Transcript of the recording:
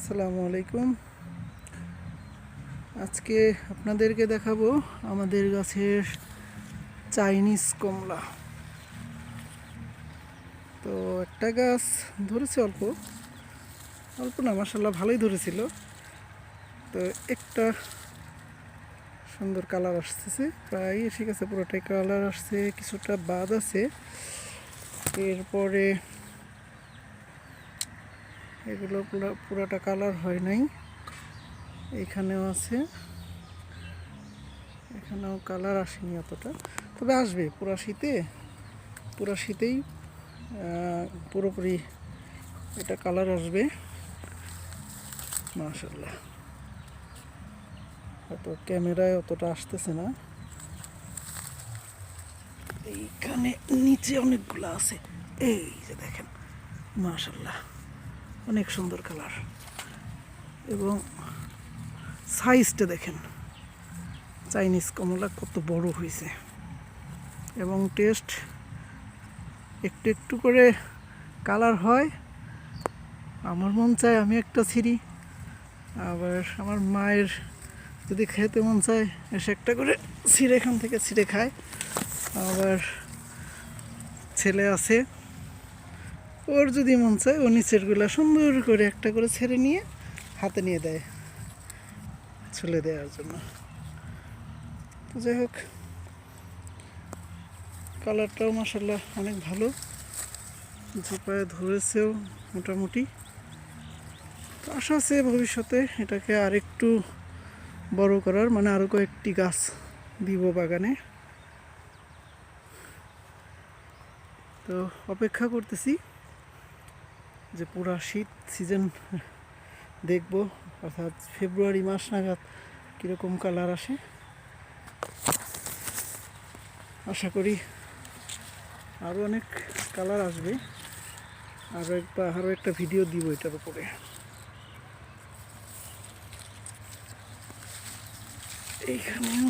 আসসালামু আলাইকুম। আজকে আপনাদেরকে দেখাবো আমাদের গাছের চাইনিজ কমলা। তো একটা গাছ ধরেছে অল্প অল্প না, মাশাআল্লাহ ভালোই ধরেছিল। তো একটা সুন্দর কালার আসতেছে, প্রায় এসে গেছে, পুরোটাই কালার আসছে, কিছুটা বাদ আছে। এরপরে এগুলো পুরোটা কালার হয় নাই, এইখানেও আছে, এখানেও কালার আসেনি অতটা, তবে আসবে পুরো শীতেই পুরোপুরি এটা কালার আসবে মাশাআল্লাহ। হয়তো ক্যামেরায় অতটা আসতেছে না, এইখানে নিচে অনেকগুলো আছে, এই যে দেখেন মাশাআল্লাহ অনেক সুন্দর কালার, এবং সাইজটা দেখেন চাইনিজ কমলা কত বড় হয়েছে, এবং টেস্ট একটু একটু করে কালার হয়। আমার মন চায় আমি একটা ছিঁড়ি, আবার আমার মায়ের যদি খেতে মন চায় এসে একটা করে ছিঁড়ে এখান থেকে ছিঁড়ে খায়। আবার ছেলে আছে, ওর যদি মন চায় ও নিচেরগুলো সুন্দর করে একটা করে ছেড়ে নিয়ে হাতে নিয়ে দেয় ছুলে দেওয়ার জন্য। তো যাই হোক, কালারটাও মাশাআল্লাহ অনেক ভালো, ঝোপায় ধরেছেও মোটামুটি। তো আশা আছে ভবিষ্যতে এটাকে আরেকটু বড় করার, মানে আরও কয়েকটি গাছ দিব বাগানে। তো অপেক্ষা করতেছি যে পুরা শীত সিজন দেখব, অর্থাৎ ফেব্রুয়ারি মাস নাগাদ কীরকম কালার আসে। আশা করি আরও অনেক কালার আসবে, আরও একটা ভিডিও দিব এটার উপরে। এইখানেও